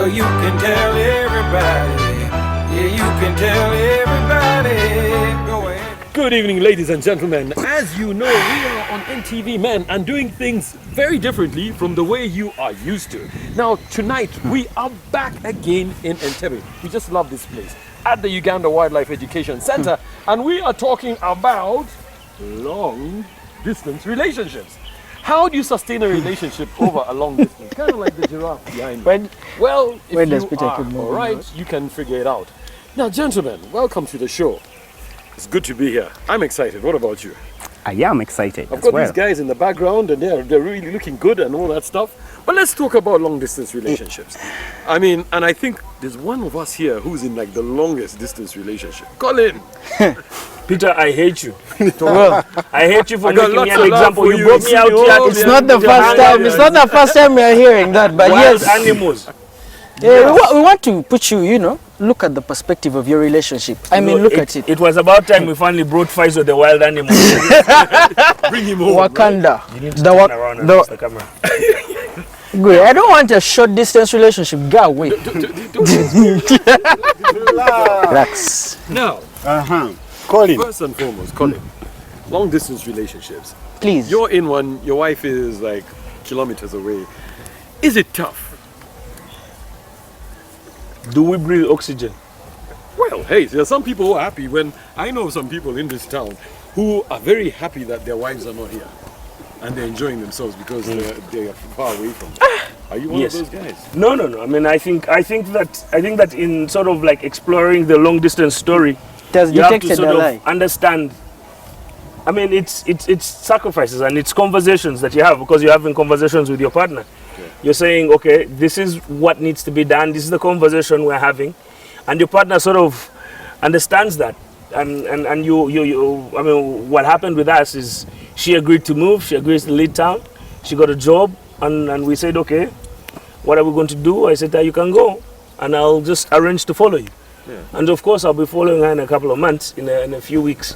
Well, you can tell everybody. Yeah, you can tell everybody. Go ahead. Good evening, ladies and gentlemen. As you know, we are on NTV MEN and doing things very differently from the way you are used to. Now, tonight, we are back again in NTV. We just love this place at the Uganda Wildlife Education Center, and we are talking about long-distance relationships. How do you sustain a relationship over a long distance? Kind of like the giraffe behind me. Well, if you are all right, you can figure it out. Now, gentlemen, welcome to the show. It's good to be here. I'm excited. What about you? I am excited. I've got these guys in the background, and they're really looking good and all that stuff. But let's talk about long distance relationships. I mean, and I think there's one of us here who's in like the longest distance relationship. Colin. Peter, I hate you. Well, I hate you for making me an example. You brought me out here. It's not the first time. It's not the first time we are hearing that. But wild yes, animals. Yeah, we want to put you, look at the perspective of your relationship. I mean, look at it. It was about time we finally brought Faiz with the wild animals. Bring him home. Wakanda. You need to turn around and face the camera. Good. I don't want a short distance relationship. Go away. Relax. Now, Colin. first and foremost, Colin, long distance relationships. Please. You're in one, your wife is like kilometers away. Is it tough? Do we breathe oxygen? Well, hey, there are some people who are happy when I know some people in this town who are very happy that their wives are not here and they're enjoying themselves because they are far away from them. Are you one of those guys? No. I mean, I think that in sort of like exploring the long distance story, you have to sort of understand. I mean, it's sacrifices and it's conversations that you have because you're having conversations with your partner. You're saying, okay, this is what needs to be done. This is the conversation we're having, and your partner sort of understands that. And you I mean, what happened with us is she agreed to move. She agreed to leave town. She got a job, and we said, okay, what are we going to do? I said, you can go, and I'll just arrange to follow you. Yeah. And of course, I'll be following her in a couple of months, in a few weeks.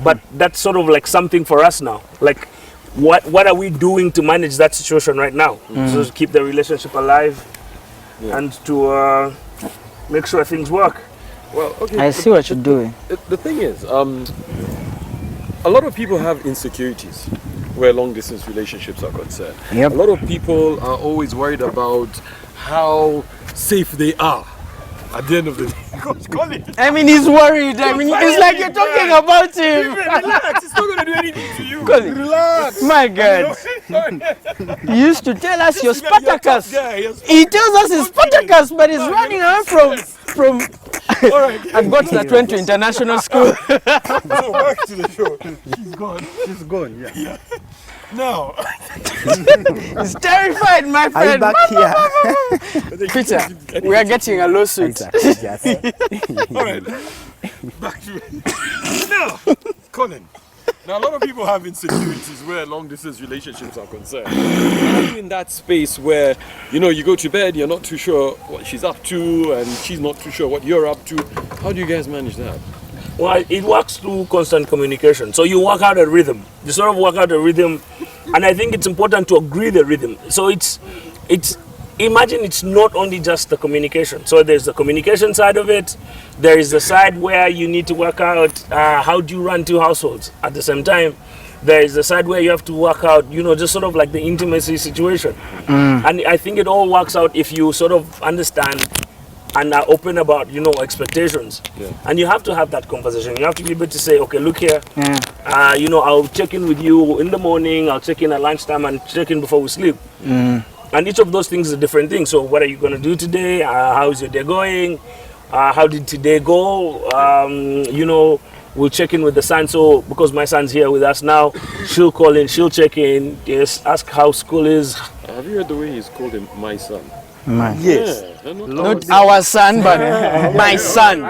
But that's sort of like something for us now. Like, what are we doing to manage that situation right now? So to keep the relationship alive and to make sure things work. Well, okay. I see what you're doing. The thing is, a lot of people have insecurities where long distance relationships are concerned. Yep. A lot of people are always worried about how safe they are at the end of the day. I mean, he's worried. I mean, it's like you're talking about him. Relax, it's not going to do anything to you. Relax. My God. He used to tell us you're Spartacus. He tells us he's Spartacus, but he's running away from All right. I've got that went to international school. So back to the show. She's gone, yeah. Now, He's terrified, my Are you friend. back here? Peter, we are getting a lawsuit. Exactly. all right. Back to it. Now, Colin. Now, a lot of people have insecurities where long distance relationships are concerned. Are you in that space where, you go to bed, you're not too sure what she's up to, and she's not too sure what you're up to? How do you guys manage that? Well, it works through constant communication. So you work out a rhythm. You sort of work out a rhythm, and I think it's important to agree the rhythm. So imagine it's not only just the communication. So there's the communication side of it. There is the side where you need to work out how do you run two households at the same time. There is the side where you have to work out, just sort of like the intimacy situation. And I think it all works out if you sort of understand and are open about, expectations. Yeah. And you have to have that conversation. You have to be able to say, okay, look here, I'll check in with you in the morning, I'll check in at lunchtime, and check in before we sleep. And each of those things is a different thing. So what are you going to do today? How's your day going? How did today go? We'll check in with the son. So because my son's here with us now, she'll call in, she'll check in, ask how school is. Have you heard the way he's called him my son? Yes. Yeah, Not our son, but my son.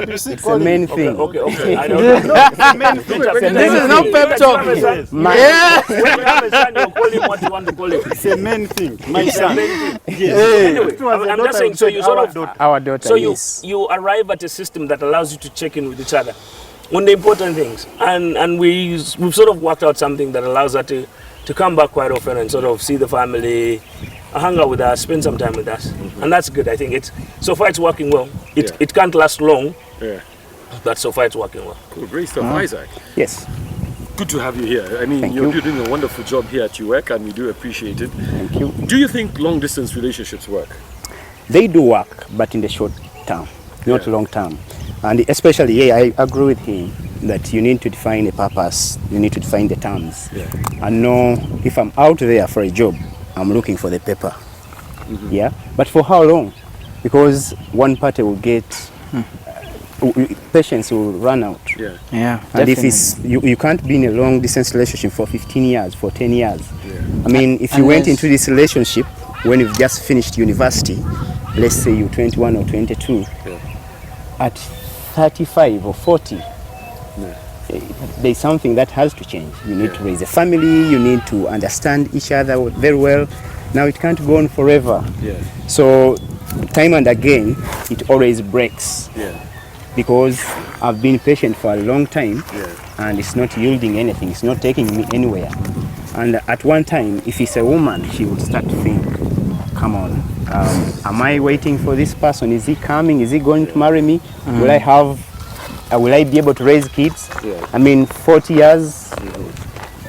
It's the main thing. Okay. I don't know. This is not pep talk. Yeah. When you have a son, you call him what you want to call him. It's the main thing. My son. Anyway, I'm just saying, so you sort of, our daughter. so you arrive at a system that allows you to check in with each other on the important things, and we've sort of worked out something that allows her to come back quite often and sort of see the family, hang out with us, spend some time with us, and that's good. I think it's so far it's working well. It can't last long, but so far it's working well. Cool, great stuff, Isaac. Yes. Good to have you here. I mean, Thank you're you. doing a wonderful job here at your work, and we do appreciate it. Thank you. Do you think long distance relationships work? They do work, but in the short term, not long term. And especially, I agree with him that you need to define a purpose, you need to define the terms. And know if I'm out there for a job, I'm looking for the paper. Yeah, but for how long? Because one party will get, patience will run out. Yeah. And if it's, you can't be in a long distance relationship for 15 years, for 10 years. I mean, if you went into this relationship when you've just finished university, let's say you're 21 or 22, at 35 or 40, there's something that has to change. You need to raise a family, you need to understand each other very well. Now it can't go on forever. So time and again, it always breaks. Because I've been patient for a long time and it's not yielding anything, it's not taking me anywhere. And at one time, if it's a woman, she would start to think, come on, am I waiting for this person? Is he coming? Is he going to marry me? Will I be able to raise kids? I mean, 40 years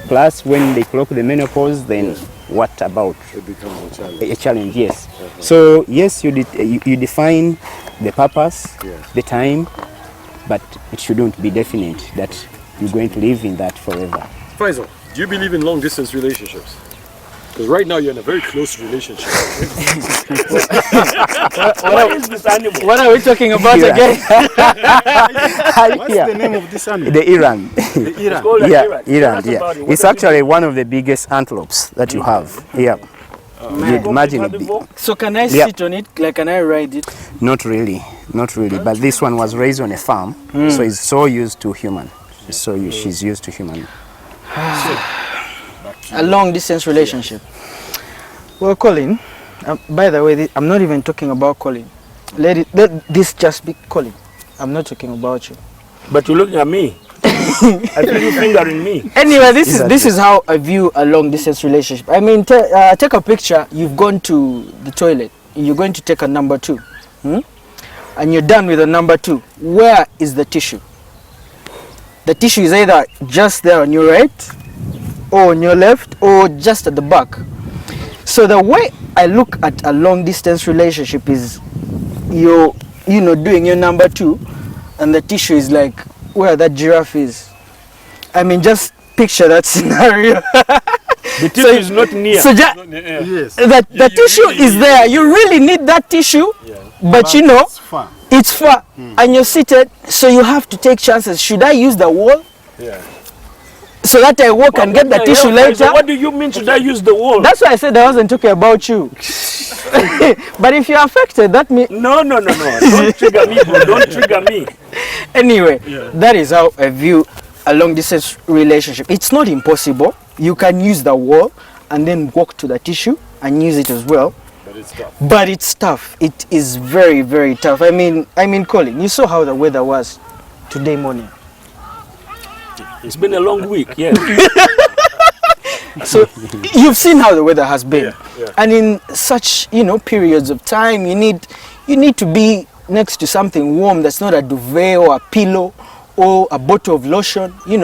plus when they clock the menopause, then what about? It becomes a challenge. A challenge, yes. So yes, you define the purpose, the time, but it shouldn't be definite that you're going to live in that forever. Faisal, do you believe in long distance relationships? Because right now you're in a very close relationship. What is this animal? What are we talking about again? What's the name of this animal? The Iran. It's called Yeah, Iran. Iran. Tell us about it. What It's does it actually one of the biggest antelopes that you have here. You'd imagine it. before? So can I sit on it? Like, can I ride it? Not really. But this one was raised on a farm, so it's so used to human. She's used to human. A long distance relationship. Well, Colin, by the way, I'm not even talking about Colin. Let this just be Colin. I'm not talking about you. But you're looking at me. I feel you fingering me. Anyway, this is how I view a long distance relationship. I mean, take a picture. You've gone to the toilet. You're going to take a number 2, and you're done with a number 2. Where is the tissue? The tissue is either just there on your right, or on your left, or just at the back. So the way I look at a long distance relationship is you're doing your number 2, and the tissue is like where that giraffe is. I mean, just picture that scenario. The tissue is not near. So Yes. the tissue is there. You really need that tissue, but It's far. it's far, and you're seated, so you have to take chances. Should I use the wall? So that I walk and get the tissue later? What do you mean should I use the wall? That's why I said I wasn't talking about you. But if you're affected, that means... No. Don't trigger me, bro. Don't trigger me. Anyway, that is how I view a long distance relationship. It's not impossible. You can use the wall and then walk to the tissue and use it as well. But it's tough. It is very, very tough. I mean, Colin, you saw how the weather was today morning. It's been a long week, yeah. So you've seen how the weather has been, and in such periods of time, you need to be next to something warm that's not a duvet or a pillow or a bottle of lotion. You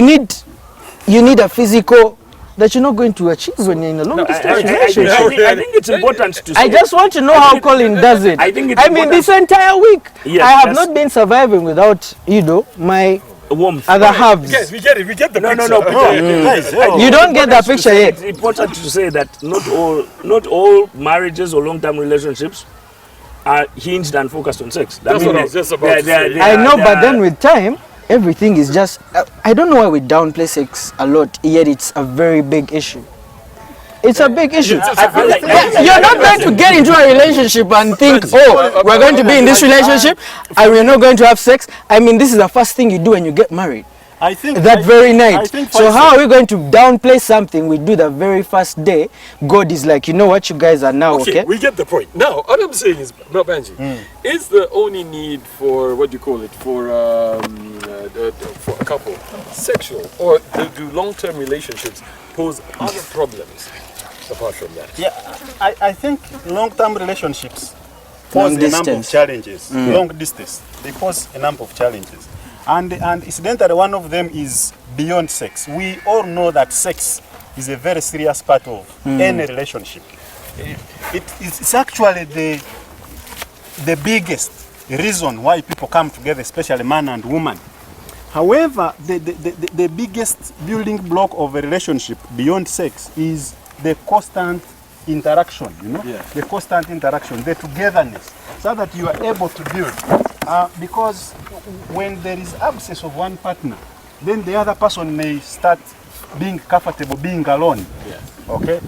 need a physical that you're not going to achieve when you're in a long distance relationship. I think it's important to say. I just want to know how Colin does it. I think it's mean, this entire week, Yes, I have yes. not been surviving without my warmth. other halves. Yes, we get it. We get the picture. No. Guys, You don't get that picture yet. It's important to say that not all marriages or long-term relationships are hinged and focused on sex. That's what I was just about to say. I know, but then with time, everything is just... I don't know why we downplay sex a lot, yet it's a very big issue. It's a big issue. I feel like You're not going to get into a relationship and think, oh, we're going to be in this relationship and we're not going to have sex. I mean, this is the first thing you do when you get married. I think That very I night. think So how are we going to downplay something we do the very first day? God is like, you know what, you guys are now, okay? We get the point. Now, what I'm saying is, Benji, is the only need for, what do you call it, for a couple, sexual, or do long-term relationships pose other problems? apart from that? Yeah, I think long-term relationships pose Long a number of distance. challenges. Long distance, they pose a number of challenges. And incidentally, one of them is beyond sex. We all know that sex is a very serious part of any relationship. It's actually the biggest reason why people come together, especially man and woman. However, the biggest building block of a relationship beyond sex is the constant interaction, you know? Yeah. The constant interaction, the togetherness, so that you are able to build. Because when there is absence of one partner, then the other person may start being comfortable, being alone. Yeah. Okay?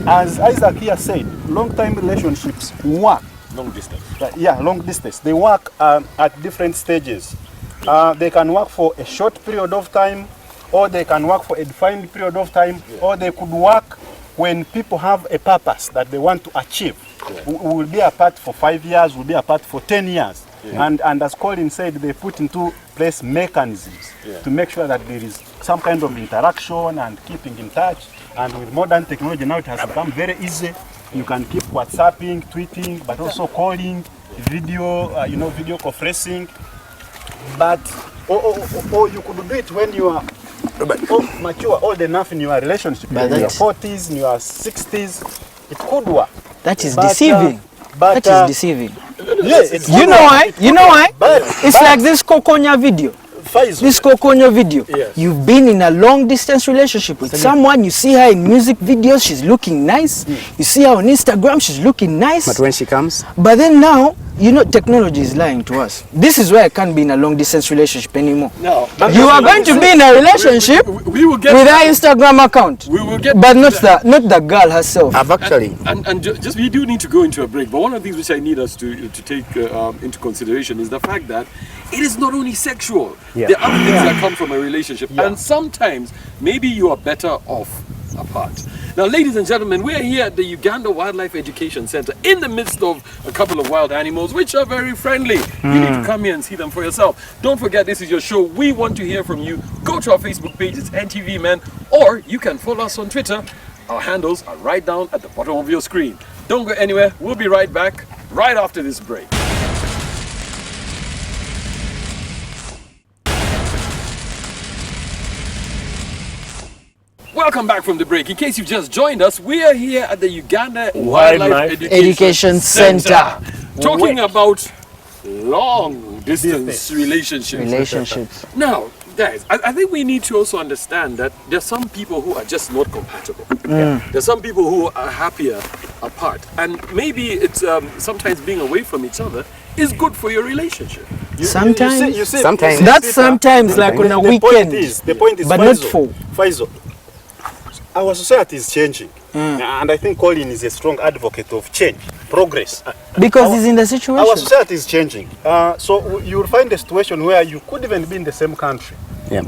As Isaac here said, long-time relationships work. Long distance. Yeah, long distance. They work at different stages. They can work for a short period of time, or they can work for a defined period of time, or they could work when people have a purpose that they want to achieve. We will be apart for 5 years, we'll be apart for 10 years. And as Colin said, they put into place mechanisms to make sure that there is some kind of interaction and keeping in touch. And with modern technology now, it has become very easy. You can keep WhatsApping, tweeting, but also calling, video, video conferencing. But or you could do it when you are mature, old enough in your relationship, in your 40s, in your 60s. It could work. That is deceiving. But That is deceiving. yes, it's You know why? You know why? It's but- like this Kokonya video. Faisal, This Kokonyo video. Yes. You've been in a long distance relationship with someone, you see her in music videos, she's looking nice. You see her on Instagram, she's looking nice. But when she comes, But then now, you know, technology is lying to us. This is why I can't be in a long distance relationship anymore. Now, You are going to be in a relationship we will get with her Instagram account, we will get but to not that. the girl herself. I've actually, And just we do need to go into a break, but one of the things which I need us to take into consideration is the fact that it is not only sexual. Yeah. There are other things that come from a relationship, and sometimes maybe you are better off apart. Now, ladies and gentlemen, we are here at the Uganda Wildlife Education Center in the midst of a couple of wild animals which are very friendly. You need to come here and see them for yourself. Don't forget, this is your show. We want to hear from you. Go to our Facebook page, it's NTV MEN, or you can follow us on Twitter. Our handles are right down at the bottom of your screen. Don't go anywhere. We'll be right back right after this break. Welcome back from the break. In case you've just joined us, we are here at the Uganda Wildlife Education Center. Talking about long distance relationships. Now, guys, I think we need to also understand that there's some people who are just not compatible. There's some people who are happier apart. And maybe it's sometimes being away from each other is good for your relationship. Sometimes. Sometimes. That's sometimes like on a weekend. The point is, but not Faisal, for. Faisal, our society is changing, and I think Colin is a strong advocate of change, progress. Because he's in the situation. Our society is changing, so you will find a situation where you could even be in the same country,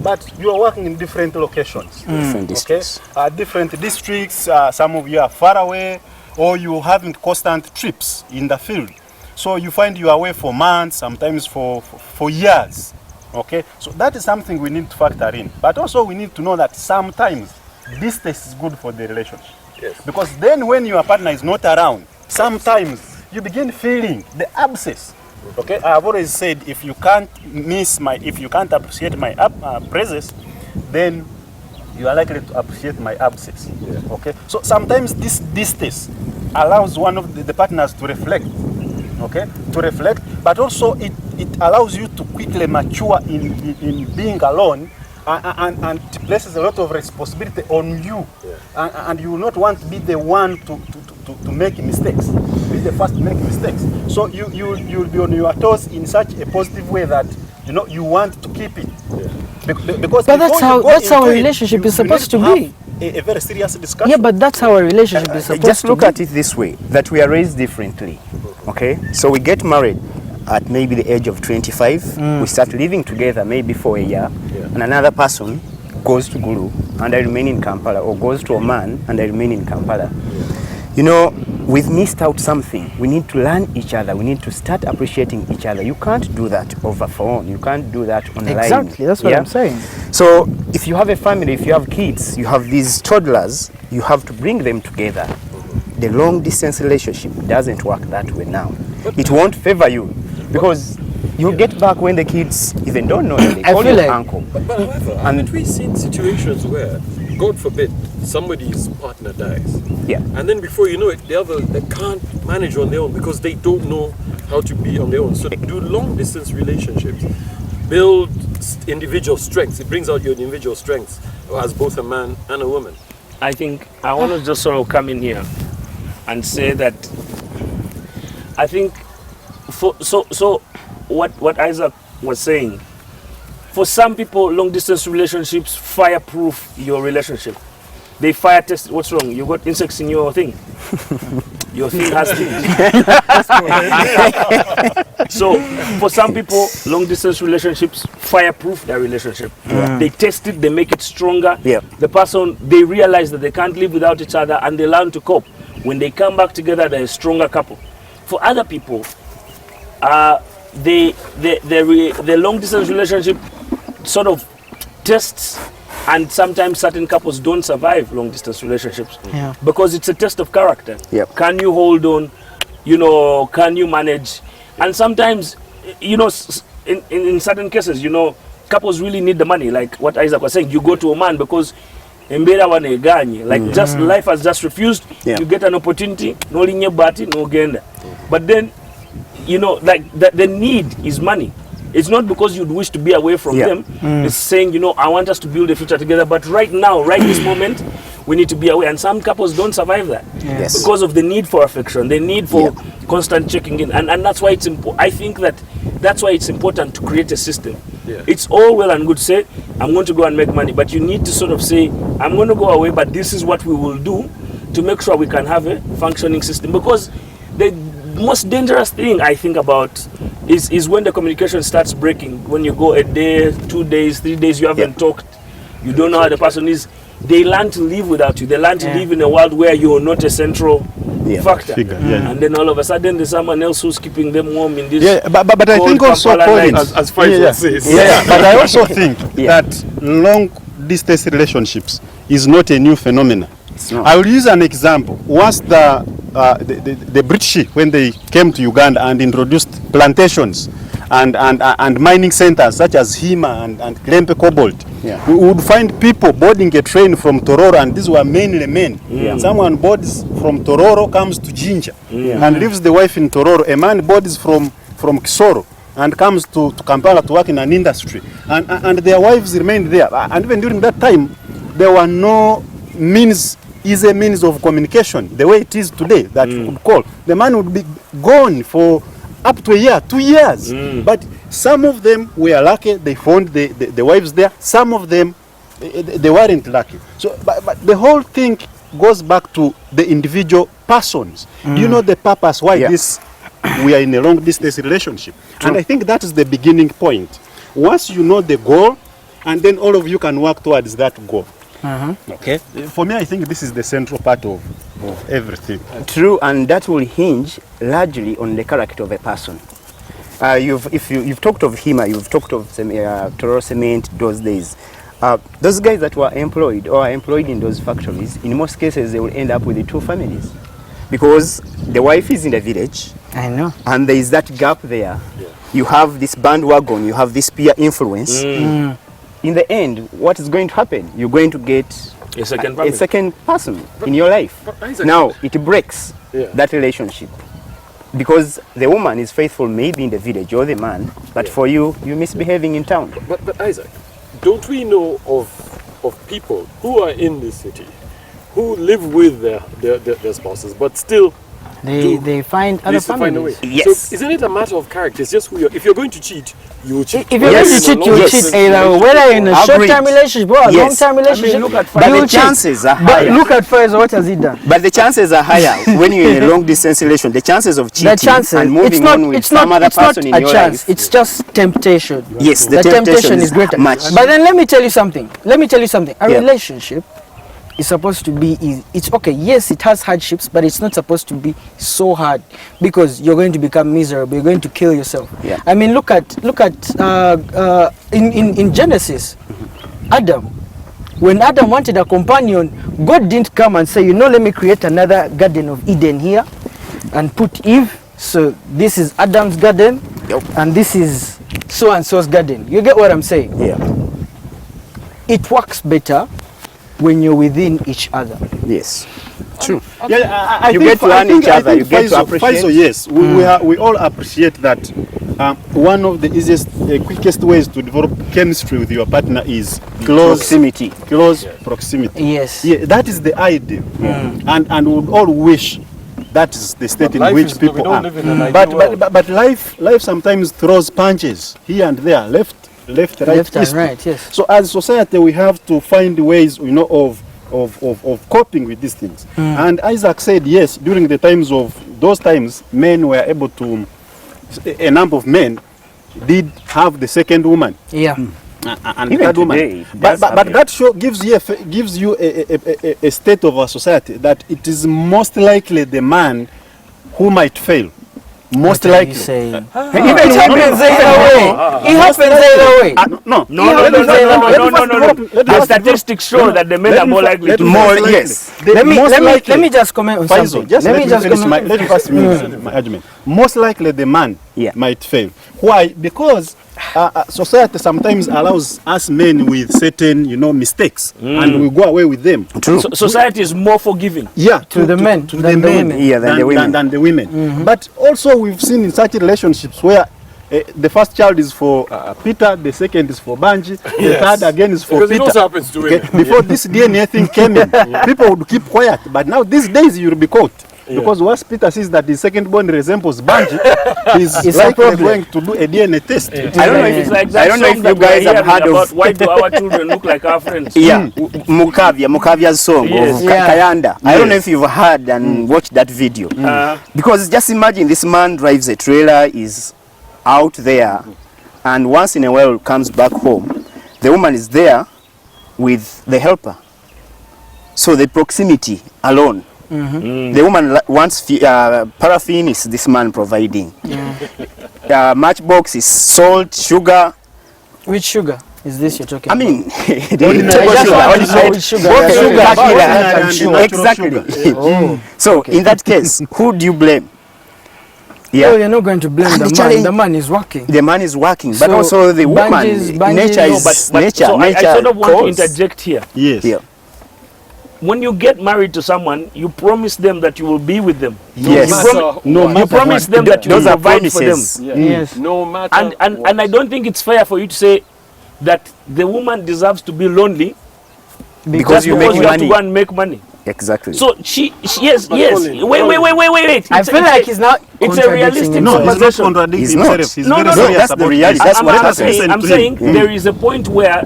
but you are working in different locations, different districts. different districts. Some of you are far away, or you having constant trips in the field. So you find you are away for months, sometimes for years. Okay, so that is something we need to factor in. But also we need to know that sometimes distance is good for the relationship. Yes. Because then when your partner is not around, sometimes you begin feeling the absence. Okay, I've always said if you can't appreciate my presence, then you are likely to appreciate my absence. Okay, so sometimes this distance allows one of the partners to reflect. Okay, to reflect, but also it allows you to quickly mature in being alone, and it places a lot of responsibility on you, and you will not want to be the one to make mistakes, be the first to make mistakes. So you'll be on your toes in such a positive way that you want to keep it. Because But that's how a relationship is supposed to be. A very serious discussion. Yeah, but that's how a relationship is supposed Just to look be. at it this way, that we are raised differently. Okay, so we get married at maybe the age of 25. We start living together maybe for a year, and another person goes to Gulu and I remain in Kampala, or goes to Oman and I remain in Kampala. we've missed out something. We need to learn each other. We need to start appreciating each other. You can't do that over phone. You can't do that online. Exactly, that's what I'm saying. So if you have a family, if you have kids, you have these toddlers, you have to bring them together. The long distance relationship doesn't work that way now. It won't favor you because you get back when the kids even don't know you. They call you uncle. But however, haven't we seen situations where, God forbid, somebody's partner dies? Yeah. And then before you know it, the other, they can't manage on their own because they don't know how to be on their own. So do long distance relationships build individual strengths? It brings out your individual strengths as both a man and a woman. I think I want to just sort of come in here and say that I think what Isaac was saying, for some people long distance relationships fireproof your relationship. They fire test. What's wrong? You got insects in your thing. Your thing has things. So for some people long distance relationships fireproof their relationship. They test it, they make it stronger. The person, they realize that they can't live without each other and they learn to cope. When they come back together, they're a stronger couple. For other people, the long distance relationship sort of tests, and sometimes certain couples don't survive long distance relationships because it's a test of character. Can you hold on? Can you manage? And sometimes, in certain cases, couples really need the money. Like what Isaac was saying, you go to a man because like just life has just refused. You get an opportunity, no linye bati, no genda. But then, like the need is money. It's not because you'd wish to be away from them. It's saying, I want us to build a future together. But right now, right this moment, we need to be away. And some couples don't survive that because of the need for affection, the need for constant checking in. And that's why it's important. I think that's why it's important to create a system. It's all well and good say, I'm going to go and make money. But you need to sort of say, I'm going to go away, but this is what we will do to make sure we can have a functioning system. Because the most dangerous thing I think about is when the communication starts breaking. When you go a day, 2 days, 3 days, you haven't talked, you don't know how the person is. They learn to live without you. They learn to live in a world where you're not a central factor. And then all of a sudden there's someone else who's keeping them warm in this. But I think also, Colin, as Faisal says. But I also think that long distance relationships is not a new phenomenon. I will use an example. Once the British, when they came to Uganda and introduced plantations and mining centers such as Hima and Klempe Cobalt, we would find people boarding a train from Tororo, and these were mainly men. Someone boards from Tororo, comes to Jinja and leaves the wife in Tororo. A man boards from Kisoro and comes to Kampala to work in an industry, and their wives remained there. And even during that time, there were no easy means of communication the way it is today that you could call. The man would be gone for up to a year, 2 years. But some of them were lucky, they found the wives there. Some of them, they weren't lucky. So, but the whole thing goes back to the individual persons. Do you know the purpose why we are in a long distance relationship? And I think that is the beginning point. Once you know the goal, and then all of you can work towards that goal. Okay. For me, I think this is the central part of everything. True, and that will hinge largely on the character of a person. You've talked of Hima, you've talked of Tororo Cement those days. Those guys that were employed or are employed in those factories, in most cases they will end up with the two families, because the wife is in the village. I know. And there is that gap there. You have this bandwagon, you have this peer influence. In the end, what is going to happen? You're going to get a second person in your life. Now, it breaks that relationship. Because the woman is faithful maybe in the village, or the man, but for you, you're misbehaving in town. But Isaac, don't we know of people who are in this city, who live with their spouses, but still they find other families. Yes. So isn't it a matter of character? It's just who you're. If you're going to cheat, you will cheat. If you're going to cheat, you will cheat. Either whether in a short-term relationship or a long-term relationship. But the chances are higher. But look at Faisal, what has he done? But the chances are higher when you're in a long-distance relation. The chances of cheating and moving on with some other person in your life. It's just temptation. Yes, the temptation is greater. Much. But then let me tell you something. A relationship is supposed to be easy. It's okay, yes, it has hardships, but it's not supposed to be so hard, because you're going to become miserable, you're going to kill yourself. Yeah. I mean, look at in Genesis, Adam, when Adam wanted a companion, God didn't come and say, let me create another Garden of Eden here and put Eve. So this is Adam's garden, and this is so and so's garden. You get what I'm saying? Yeah. It works better when you're within each other. Yes. True. Yeah, I You think- get to learn I think- each I other, think you get to Faisal- appreciate. Faisal, yes, we all appreciate that. One of the easiest, quickest ways to develop chemistry with your partner is Proximity. Close proximity. Yes. Yeah, that is the ideal, and we would all wish that is the state in life which is- we people don't are. live in an ideal world. But life sometimes throws punches here and there, left, right, Left and east. right, yes. So as society, we have to find ways, of coping with these things. And Isaac said, yes, during the times of those times, men were able to, a number of men did have the second woman Yeah. and the Even third woman. today, it But does happen. that gives you a state of our society that it is most likely the man who might fail. Most What are you likely. saying? Even It happens either way. It happens either way. No. The statistics show that the men are more likely to. More, yes. Let me just comment on Faisal, something. just Let me just finish comment. let me first finish my argument. Most likely the man Yeah. might fail. Why? Because society sometimes allows us men with certain, mistakes, and we go away with them. True. Society is more forgiving. Yeah, To the men to than the women. Yeah, than the women. than the women. But also we've seen in such relationships where the first child is for Peter, the second is for Banji, the Yes. third again is for Because it Peter. also happens to women. Before this DNA thing came in, people would keep quiet. But now these days you'll be caught. Because once Peter sees that his second born resembles Banji, he's It's a likely problem. going to do a DNA test. I don't know if It's it's like I that don't know song if that you guys we're have hearing heard about of why do our children look like our friends? yeah, Mukavia's song Yes. of Yeah. Kayanda. I don't know if you've heard and watched that video. Because just imagine this man drives a trailer, is out there, and once in a while comes back home. The woman is there with the helper. So the proximity alone. The woman wants paraffin, is this man providing. Matchbox is salt, sugar. Which sugar is this you're talking I mean, I just want to know which sugar. Both you're sugar, talking about. killer, and sugar. natural Exactly. So in that case, who do you blame? Oh, Yeah, you're not going to blame And the the man. challenge- The man is working. the man is working, but So, also the woman. Banji's- Nature no, is But nature. so I nature sort of want calls. to interject here. Yes. Yeah. When you get married to someone, you promise them that you will be with them. Yes. You promise them that you will Those are provide for them. promises. Yes. No matter And I don't think it's fair for you to say that the woman deserves to be lonely Because you because make you have to money. go and make money. Exactly. So yes. Colin, Wait. I feel like he's not it's a contradicting realistic himself. No, he's not conversation. contradicting He's not. himself. He's No, very no, no. serious That's the about reality. this. That's what I'm happens. saying, I'm Listen to him. saying there is a point where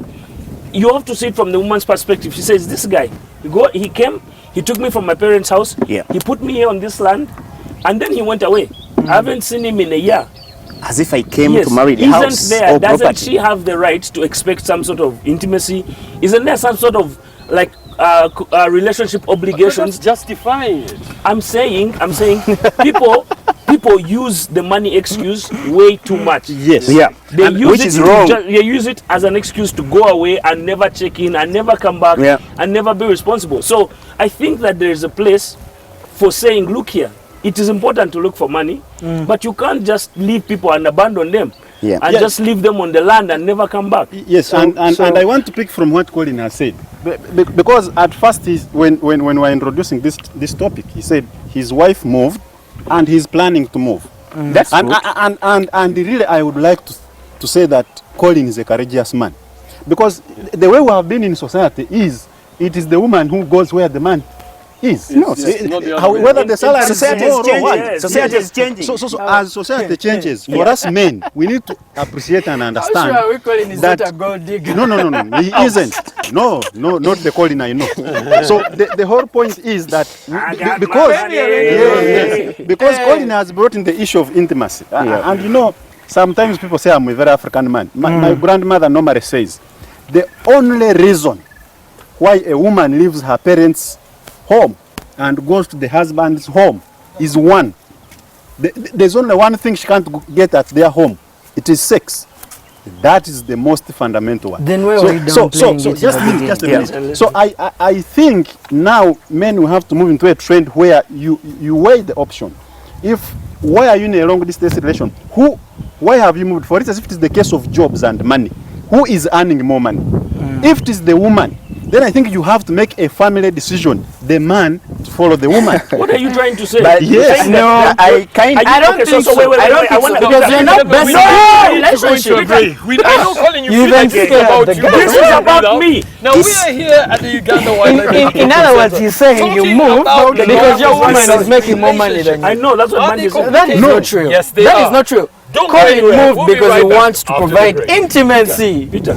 you have to see it from the woman's perspective. She says, this guy, he came, he took me from my parents' house, Yeah. he put me here on this land, and then he went away. I haven't seen him in a year. As if I came Yes, to marry the isn't house there, or doesn't property. she have the right to expect some sort of intimacy? Isn't there some sort of like relationship obligations? justifying it. I'm saying people use the money excuse way too much. Yes. Yeah. They And use which it is to wrong. they use it as an excuse to go away and never check in and never come back Yeah. and never be responsible. So I think that there is a place for saying, look here, it is important to look for money, but you can't just leave people and abandon them Yeah. and Yes. just leave them on the land and never come back. Yes, and I want to pick from what Colin has said. Because at first, when we were introducing this topic, he said his wife moved and he's planning to move. That's And, good. and really, I would like to say that Colin is a courageous man. Because the way we have been in society is, it is the woman who goes where the man is. No, It's not the other way Whether around. the salary Society is is more or changing. what. Yes, Society yes. is changing. So as society changes, for us men, we need to appreciate and understand. How sure are we calling is that- not a gold digger? No, he isn't. No, not the Colin I know. So the whole point is that because because Colin has brought in the issue of intimacy, and sometimes people say I'm a very African man. My grandmother normally says the only reason why a woman leaves her parents' home and goes to the husband's home is one. There's only one thing she can't get at their home. It is sex. That is the most fundamental one. Then where were you downplaying it? Just a minute. So I think now men will have to move into a trend where you weigh the option. Why are you in a long distance relation? Why have you moved? For instance, if it is the case of jobs and money, who is earning more money? If it is the woman, then I think you have to make a family decision. The man to follow the woman. What are you trying to say? But yes, no, I don't okay, think so wait, I don't I think want so. to Because you're not best relationship. I know, Colin, you You feel even like it's scared about the you. guy. but This it's is not about now. me. Now we are here at the Uganda Wildlife In other words, he's saying you Talking move about because your long woman is distance making more money than I you. know, that's what Are Mandy they said. That is No. not true. Yes, they That are. is not true. Don't go Colin anywhere. moved We'll be because right he back wants to after the provide break. intimacy. Peter.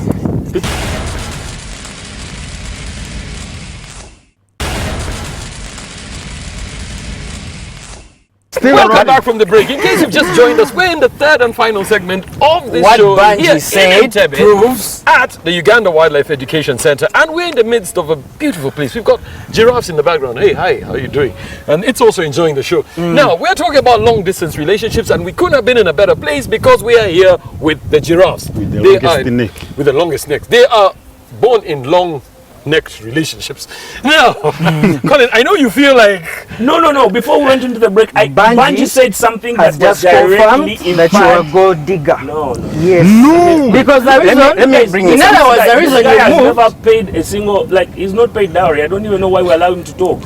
Welcome back from the break. In case you've just joined us, we're in the third and final segment of this What show Banji here in said Entebbe proves at the Uganda Wildlife Education Center, and we're in the midst of a beautiful place. We've got giraffes in the background. Hey, hi, how are you doing? And it's also enjoying the show. Now, we're talking about long distance relationships, and we couldn't have been in a better place because we are here with the giraffes. With the They longest are- neck. With the longest neck. They are born in long neck relationships. Now, Colin, I know you feel like No. Before we went into the break, Banji said something that has was just confirmed directly that you are a implied. gold digger. No. Yes. No. Because the reason, let me bring in it other words, the This reason guy you has moved. never paid a single, like, he's not paid dowry. I don't even know why we allow him to talk.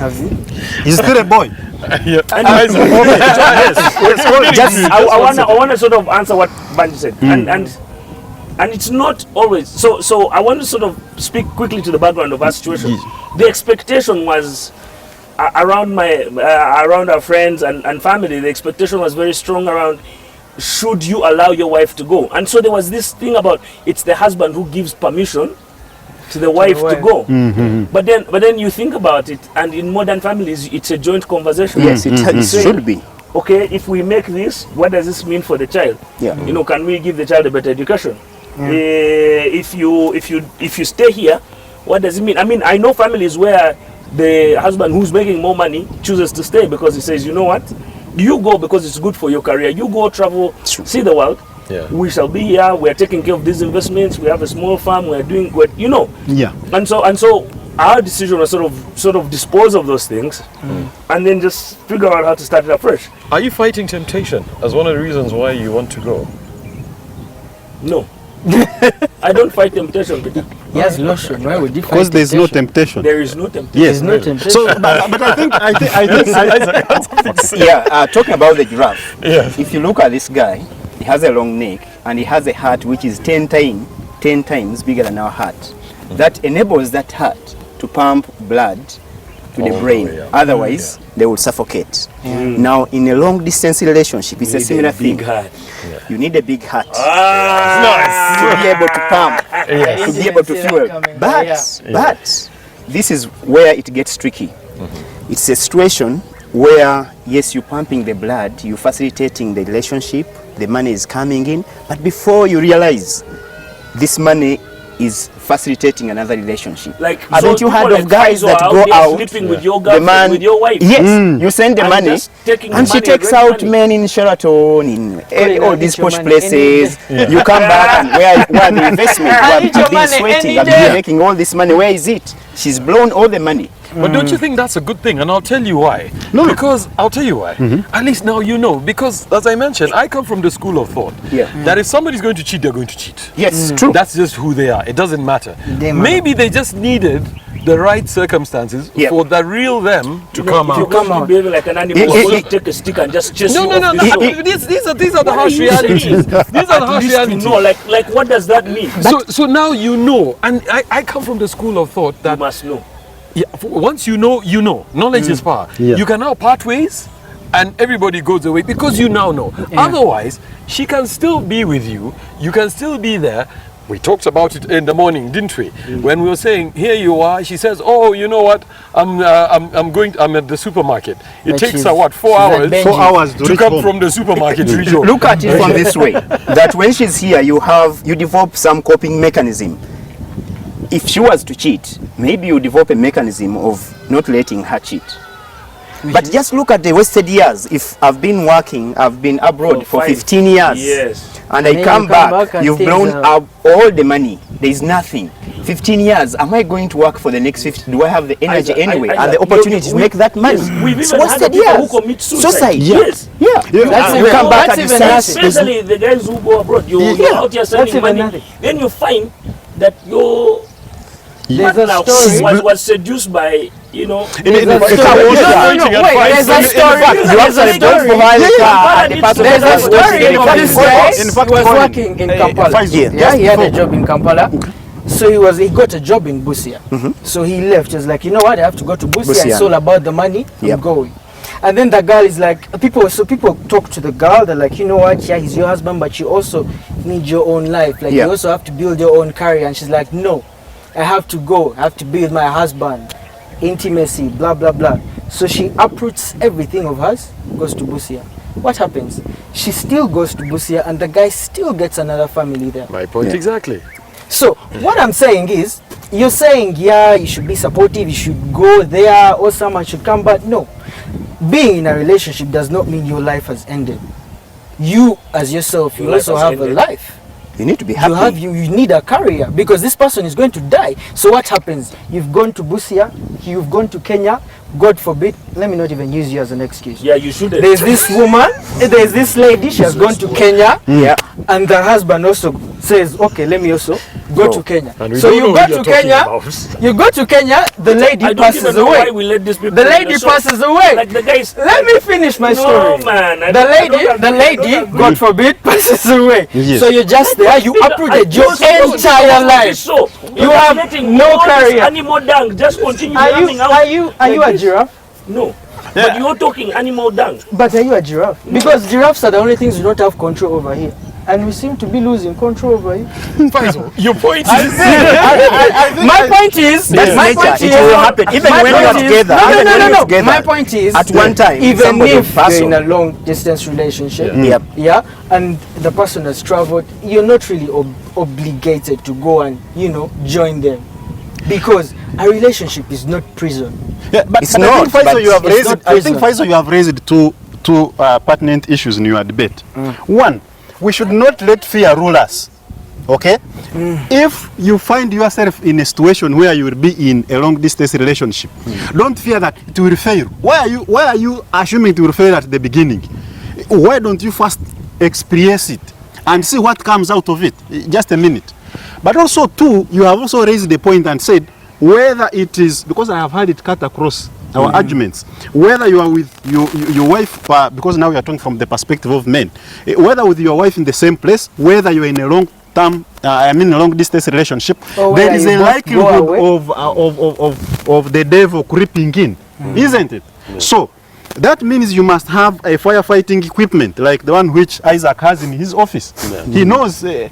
He's still a boy. I want to sort of answer what Banji said, and it's not always so. I want to sort of speak quickly to the background of our situation. The expectation was around around our friends and family. The expectation was very strong around, should you allow your wife to go? And so there was this thing about, it's the husband who gives permission to the wife to go. But then you think about it, and in modern families, it's a joint conversation. Yes, it should be. Okay, if we make this, what does this mean for the child? Yeah. You know, can we give the child a better education? If you stay here, what does it mean? I mean, I know families where the husband who's making more money chooses to stay because he says, you know what, you go because it's good for your career. You go travel, see the world. Yeah. We shall be here. We are taking care of these investments. We have a small farm. We are doing what, you know. Yeah. And so our decision was sort of dispose of those things, and then just figure out how to start it afresh. Are you fighting temptation as one of the reasons why you want to go? No. I don't fight temptation, Peter. He has lotion. Why would you fight Because there's no temptation? temptation. There is no temptation. Yes. There's no temptation. So, but I think Yeah, talking about the giraffe. Yeah. If you look at this guy, he has a long neck and he has a heart which is 10 times bigger than our heart. That enables that heart to pump blood to the brain. yeah. Otherwise, they will suffocate. Now, in a long distance relationship, it's a similar thing. Big heart. You need a big heart Ah, to be able to pump, to be able to fuel. But this is where it gets tricky. It's a situation where, yes, you're pumping the blood, you're facilitating the relationship, the money is coming in, but before you realize, this money is facilitating another relationship. like Haven't so you heard people of like guys Pfizer that are go there out, sleeping with your the girlfriend, man, with your wife? yes, you send the And money, just taking and the she money, takes great out money. men in Sheraton, in Colin, all I these need your posh money places. You come back and where the investment, I you need your have been money sweating, any I've day. been making all this money. Where is it? She's blown all the money. But don't you think that's a good thing? And I'll tell you why. No. Because I'll tell you why. At least now you know. Because as I mentioned, I come from the school of thought that if somebody's going to cheat, they're going to cheat. Yes, true. That's just who they are. It doesn't matter. They matter. Maybe they just needed the right circumstances for the real them to come If you out. come out behaving like an animal, you take a stick and just chase you No. off the show. These are the harsh are you realities. saying? These are the At harsh least you realities. know, like what does that mean? So now you know. And I come from the school of thought You that must know. once you know, you know. Knowledge is power. Yeah. You can now part ways and everybody goes away because you now know. Otherwise, she can still be with you. You can still be there. We talked about it in the morning, didn't we? When we were saying, here you are, she says, oh, you know what? I'm at the supermarket. It But takes she's- her what, 4 she's at hours? Benji. 4 hours to To reach come home. from the supermarket to reach home. Look at it from this way, that when she's here, you develop some coping mechanism. if she was to cheat, maybe you develop a mechanism of not letting her cheat. But just look at the wasted years. If I've been working, I've been abroad for 15 years. Yes. And then I you come come back, back and you've things blown are- up all the money. There is nothing. 15 years. Am I going to work for the next 50? Do I have the energy anyway and the opportunity to make that money? Yes, we've It's even had wasted people years. who commit suicide. Suicide. Yes. Yeah. That's you even- come back that's and you even say, nasty. Especially the guys who go abroad. You're out here That's sending even money. nothing. Then you find that your There's a partner story. was seduced by, you know, There's a If story. I was Wait, there's a story. you actually don't provide the car and the person There's a was story. in the This car. guy In fact, was Colin, working in Kampala. Faisal, Yeah, he had a job in Kampala. So he got a job in Busia. So he left. He was like, you know what? I have to go to Busia. Busia. It's all about the money. Yep. I'm going. And then the girl is like, people talk to the girl. They're like, you know what? Yeah, he's your husband, but you also need your own life. Like Yeah. you also have to build your own career. And she's like, no, I have to go. I have to be with my husband. Intimacy, blah blah blah. So she uproots everything of hers, goes to Busia. What happens? She still goes to Busia, and the guy still gets another family there. My point exactly. So what I'm saying is, you're saying, yeah, you should be supportive, you should go there, or someone should come, but no. Being in a relationship does not mean your life has ended. You, as yourself, you Your life also has have a ended. life. You need to be happy. You need a career because this person is going to die. So what happens? You've gone to Busia, you've gone to Kenya, God forbid, let me not even use you as an excuse. yeah, you shouldn't. There's this woman, there's this lady, she has gone to Kenya, Yeah. and the husband also says, okay, let me also go to Kenya. And we So don't you know go who to you're talking Kenya, about. you go to Kenya, the lady I don't passes even know why away. we let these people. The in lady show. passes away. Like the guys. Let me finish my No, story. man. I The don't- I don't lady, agree. God forbid, passes away. Yes. So you're just there, you uprooted your entire life. So You have no career. Animal dung. Just continue Are running you, out. are you, are you like a this. giraffe? No. But you're talking animal dung. But are you a giraffe? Because giraffes are the only things we don't have control over here. And we seem to be losing control over here. Your point is. My point is, That's my nature. point It is, will happen. Even my when you are point is- together. No, even no, when no, you're no. together, My point is, at one time, even somebody will if pass you're in on. a long distance relationship, Yep. yeah, and the person has traveled, you're not really obligated to go and, join them. Because a relationship is not prison. Yeah, but It's I not, think, Faisal, but you have it's raised. not I think prison. Faisal, you have raised two pertinent issues in your debate. One, we should not let fear rule us. Okay, if you find yourself in a situation where you will be in a long distance relationship, don't fear that it will fail. Why are you assuming it will fail at the beginning? Why don't you first experience it and see what comes out of it? Just a minute. But also, two, you have also raised the point and said whether it is, because I have had it cut across our arguments, whether you are with your wife, because now we are talking from the perspective of men, whether with your wife in the same place, whether you are in a long distance relationship, Or there whether is you a both go likelihood of the devil creeping in, isn't it? So that means you must have a firefighting equipment like the one which Isaac has in his office. He knows a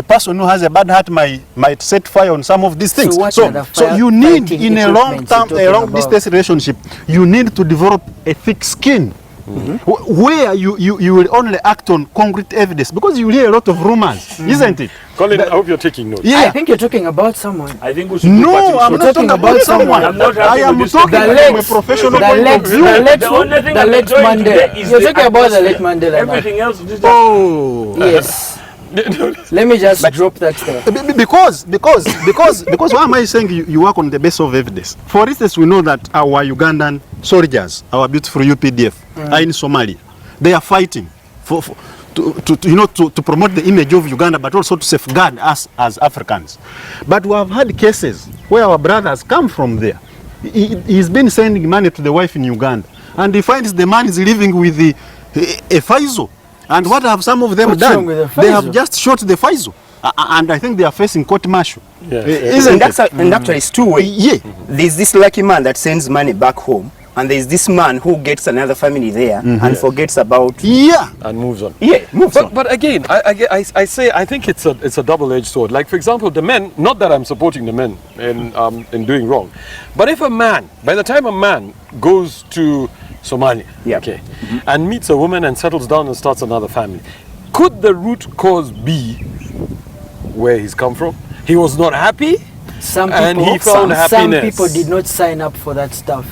person who has a bad heart might set fire on some of these things. what So, are the so you need firefighting in a long equipments you're term, a long talking distance relationship, you need to develop a thick skin. Where you will only act on concrete evidence, because you hear a lot of rumors, isn't it? Colin, I hope you're taking notes. I think you're talking about someone. I think we should. No, I'm You're not talking talking about about someone. I'm not I happy am with this talking topic. from a professional point of view. The only thing I'm enjoying today is You're the talking about the late atmosphere. Mandela man. Everything else is just. Oh. Yes. Let me just drop that there. Because why am I saying you work on the basis of evidence? For instance, we know that our Ugandan soldiers, our beautiful UPDF, are in Somalia. They are fighting to promote the image of Uganda, but also to safeguard us as Africans. But we have had cases where our brothers come from there. He's been sending money to the wife in Uganda, and he finds the man is living with a Faisal. And what have some of them What's done? wrong with the They Faisal? have just shot the Faisal. And I think they are facing court martial. And actually, it's two ways. Yeah. There's this lucky man that sends money back home, and there's this man who gets another family there and forgets about. Yeah. And moves on. Yeah, moves on. But again, I say I think it's a double-edged sword. Like, for example, the men. Not that I'm supporting the men in doing wrong, but if a man, by the time a man goes to Somalia, Yeah. okay, and meets a woman and settles down and starts another family, could the root cause be where he's come from? He was not happy. Some And people, he found some happiness. people did not sign up for that stuff.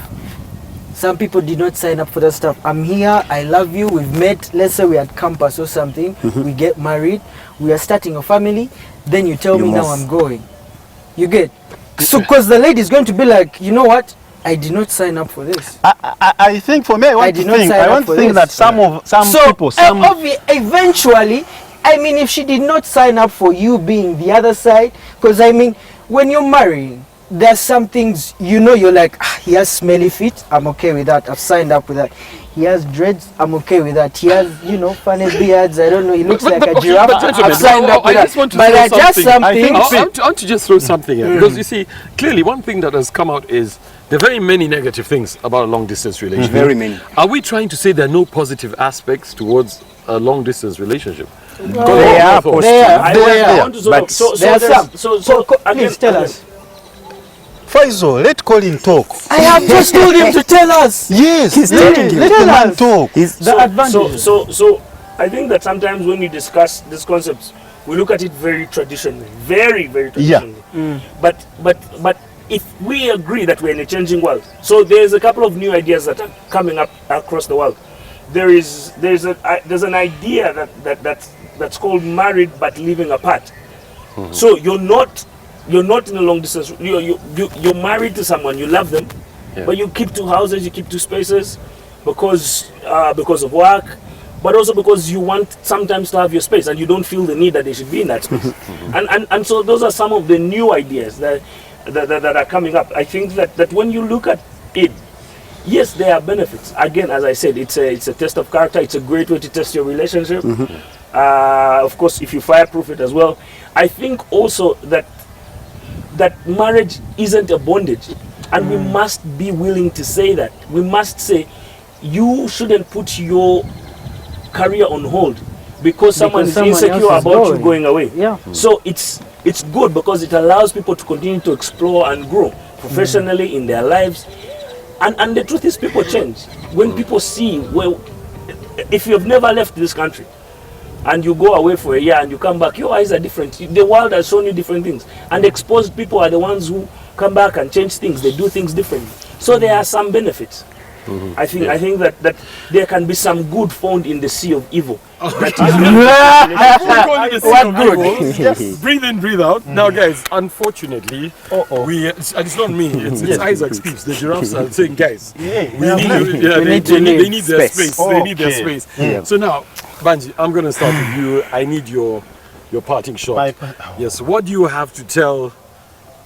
Some people did not sign up for that stuff. I'm here, I love you, we've met, let's say we're at campus or something, we get married, we are starting a family, then you tell me now I'm going. You get? So, because the lady is going to be like, you know what? I did not sign up for this. I think for me, I want did to not think, sign I up want for to think this. that some So, people, some eventually, I mean, if she did not sign up for you being the other side, because I mean, when you're marrying, there's some things, you know, you're like, he has smelly feet, I'm okay with that, I've signed up with that. He has dreads, I'm okay with that. He has, you know, funny beards, I don't know, he looks like a giraffe, I've signed up with I just that. want to But throw there are just something. some I think things. I want to just throw something in because you see, clearly one thing that has come out is there are very many negative things about a long distance relationship. Very many. Are we trying to say there are no positive aspects towards a long distance relationship? They are positive. I want to sort but of, so There are there's- some. so Please tell us. Faisal, let Colin talk. I have just told him to tell us. Yes, He's let telling you. the man talk. He's, The advantages. So I think that sometimes when we discuss these concepts, we look at it very traditionally, very traditionally. But if we agree that we're in a changing world, so there's a couple of new ideas that are coming up across the world. There's an idea that's called married but living apart. So you're not in a long distance. You're married to someone, you love them, but you keep two houses, you keep two spaces because of work, but also because you want sometimes to have your space and you don't feel the need that they should be in that space. and so those are some of the new ideas that are coming up. I think that when you look at it, yes, there are benefits. Again, as I said, it's a test of character. It's a great way to test your relationship. Of course, if you fireproof it as well. I think also that marriage isn't a bondage, and we must be willing to say that. We must say you shouldn't put your career on hold because someone is someone insecure else is about you going. going away. Yeah. So it's good because it allows people to continue to explore and grow professionally in their lives. And the truth is, people change. When people see, well, if you've never left this country and you go away for a year and you come back, your eyes are different. The world has shown you different things. And exposed people are the ones who come back and change things. They do things differently. So there are some benefits. I think that there can be some good found in the sea of evil. What good? Yes. Breathe in, breathe out. Now, guys, unfortunately, it's not me. It's Isaac's speech. The giraffes are saying, guys, they need their space. They need their space. So now, Banji, I'm going to start with you. I need your parting shot. Yes. What do you have to tell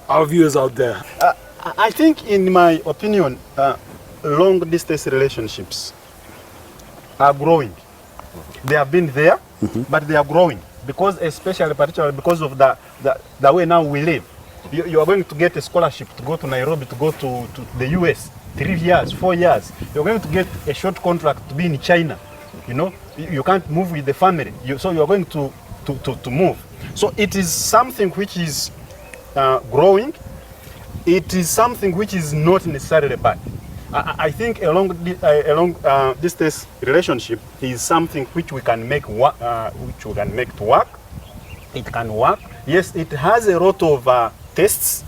our viewers out there? I think, in my opinion, long distance relationships are growing. They have been there, but they are growing because, particularly because of the way now we live. You are going to get a scholarship to go to Nairobi, to go to the US, 3 years, 4 years. You're going to get a short contract to be in China. You know, you can't move with the family, so you are going to move. So it is something which is growing. It is something which is not necessarily bad. I think a long distance relationship is something which we can make to work. It can work. Yes, it has a lot of tests,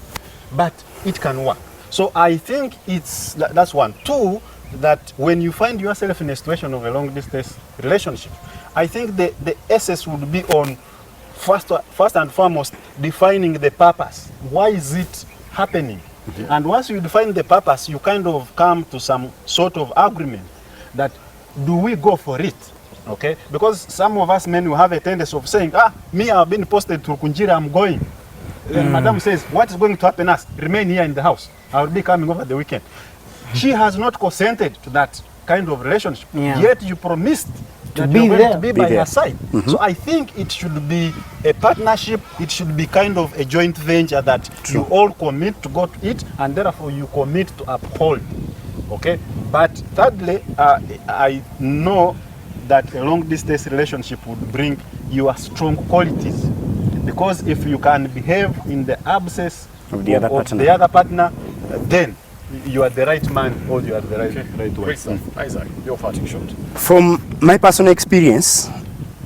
but it can work. So I think that's one. Two, that when you find yourself in a situation of a long distance relationship, I think the essence would be on first and foremost defining the purpose. Why is it happening? And once you define the purpose, you kind of come to some sort of agreement that do we go for it? Okay? Because some of us men will have a tendency of saying, me, I've been posted to Kunjira, I'm going. Then Madam says, what is going to happen us? Remain here in the house. I'll be coming over the weekend. She has not consented to that kind of relationship. Yet you promised that you're going to be by her side. So I think it should be a partnership. It should be kind of a joint venture that you all commit to go to it, and therefore you commit to uphold. Okay? But thirdly, I know that a long distance relationship would bring your strong qualities, because if you can behave in the absence of the other partner, then you are the right man or you are the right woman. Isaac, your parting shot. From my personal experience,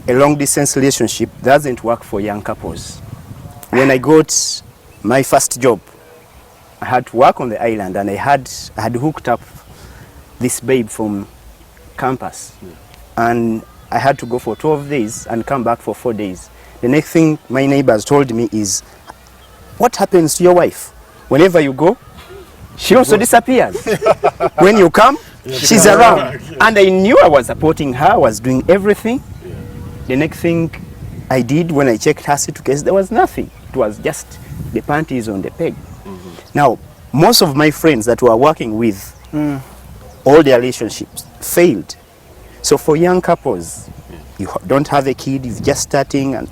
a long distance relationship doesn't work for young couples. When I got my first job, I had to work on the island, and I had hooked up this babe from campus, and I had to go for 12 days and come back for 4 days. The next thing my neighbors told me is, what happens to your wife? Whenever you go, she also disappears. When you come, she's around. And I knew I was supporting her, I was doing everything. The next thing I did when I checked her suitcase, there was nothing. It was just the panties on the peg. Now, most of my friends that were working with, all their relationships failed. So for young couples, you don't have a kid, you're just starting, and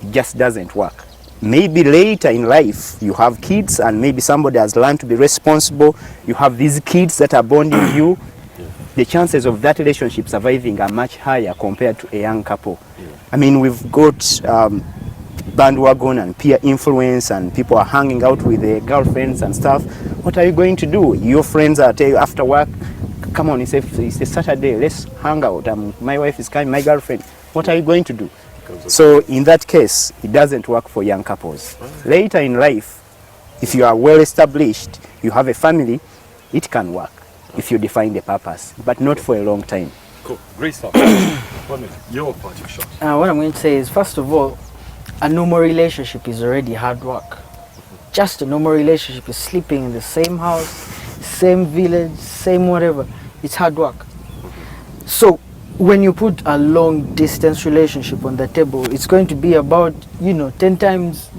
it just doesn't work. Maybe later in life, you have kids, and maybe somebody has learned to be responsible. You have these kids that are bonding you. The chances of that relationship surviving are much higher compared to a young couple. I mean, we've got bandwagon and peer influence, and people are hanging out with their girlfriends and stuff. What are you going to do? Your friends are telling you after work, come on, it's a Saturday, let's hang out. My wife is coming, my girlfriend. What are you going to do? So in that case, it doesn't work for young couples. Later in life, if you are well established, you have a family, it can work if you define the purpose, but not for a long time. Cool. Great stuff. Your parting shot. What I'm going to say is, first of all, a normal relationship is already hard work. Just a normal relationship is sleeping in the same house, same village, same whatever. It's hard work. So when you put a long distance relationship on the table, it's going to be about, 10 times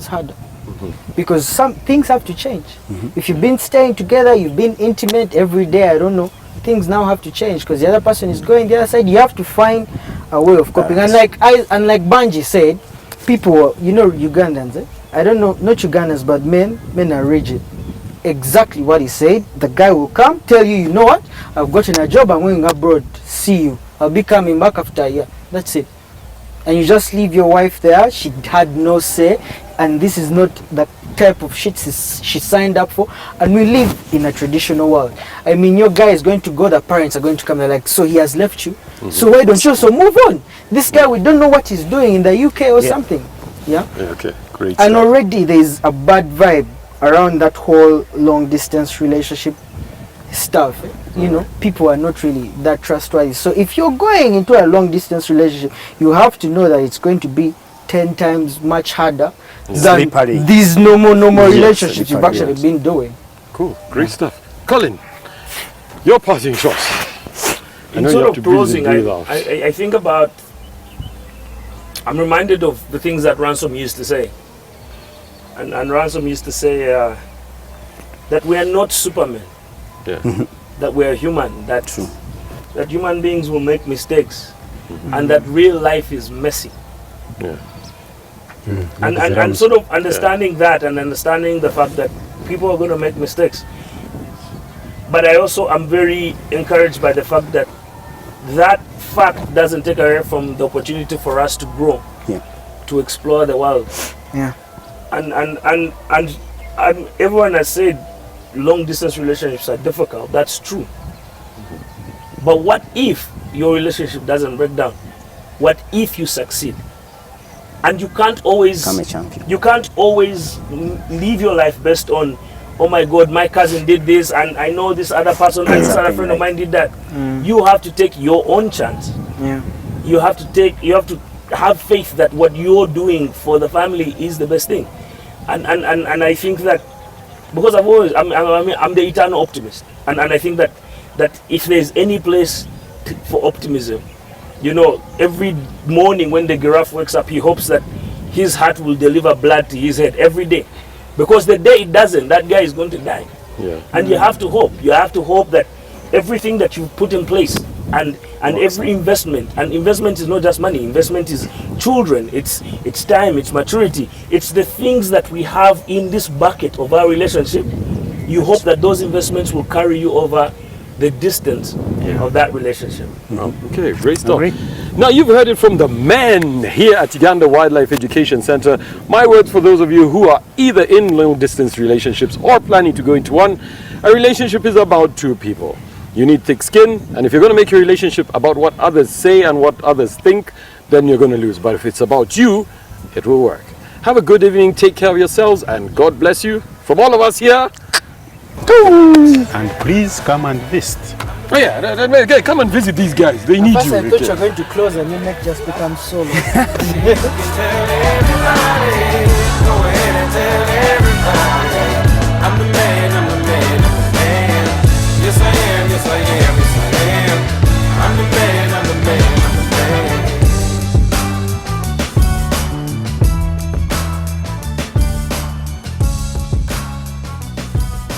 harder. Because some things have to change. If you've been staying together, you've been intimate every day, I don't know, things now have to change because the other person is going the other side. You have to find a way of coping. And like Banji said, people, Ugandans, I don't know, not Ugandans, but men are rigid. Exactly what he said. The guy will come, tell you, you know what, I've gotten a job, I'm going abroad, see you, I'll be coming back after a year. That's it. And you just leave your wife there. She had no say, and this is not the type of shit she signed up for. And we live in a traditional world. I mean, your guy is going to go, the parents are going to come, they're like, so he has left you, so why don't you? So move on. This guy, we don't know what he's doing in the UK or something. Yeah, okay, great. And already there's a bad vibe around that whole long distance relationship stuff. People are not really that trustworthy. So if you're going into a long distance relationship, you have to know that it's going to be 10 times much harder than these normal relationships you've actually been doing. Cool, great stuff. Colin, your parting shots. In sort of closing, I think about, I'm reminded of the things that Ransom used to say. And Ransom used to say that we are not supermen. That we are human. That human beings will make mistakes. And that real life is messy. And sort of understanding that, and understanding the fact that people are going to make mistakes. But I also am very encouraged by the fact that that fact doesn't take away from the opportunity for us to grow, to explore the world. And everyone has said long distance relationships are difficult. That's true. But what if your relationship doesn't break down? What if you succeed? And you can't always become a champion. You can't always live your life based on, oh my God, my cousin did this, and I know this other person, and this other friend of mine did that. You have to take your own chance. You have to have faith that what you're doing for the family is the best thing. And I think that, because I'm the eternal optimist, and I think that if there's any place for optimism, every morning when the giraffe wakes up, he hopes that his heart will deliver blood to his head every day, because the day it doesn't, that guy is going to die. And you have to hope that everything that you put in place, and every investment, and investment is not just money, investment is children, it's time, it's maturity, it's the things that we have in this bucket of our relationship. You hope that those investments will carry you over the distance of that relationship. Okay, great stuff. Now you've heard it from the men here at Uganda Wildlife Education Center. My words for those of you who are either in long distance relationships or planning to go into one. A relationship is about two people. You need thick skin, and if you're going to make your relationship about what others say and what others think, then you're going to lose. But if it's about you, it will work. Have a good evening. Take care of yourselves, and God bless you. From all of us here. And please come and visit. Oh yeah, come and visit these guys. They need First, you. I thought you were going to close and then just become solo. Tell everybody.